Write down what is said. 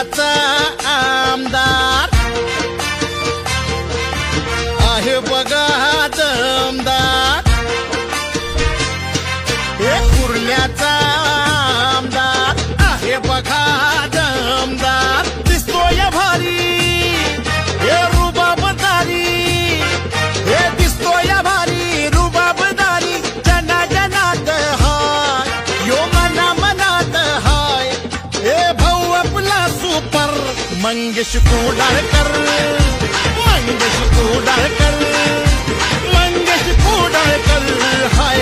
कुर्ल्याचा आमदार आहे बघा दमदार, हे कुर्ल्याचा आमदार आहे बघा दमदार, दिसतोय भारी हे रुबाबदारी, हे दिसतोय भारी रुबाबदारी, जना जनात हाय यो मना मनात हाय, हे भाऊ आपला सुपर मंगेश कुडाळकर, मंगेश कुडाळकर, मंगेश कुडाळकर हाय।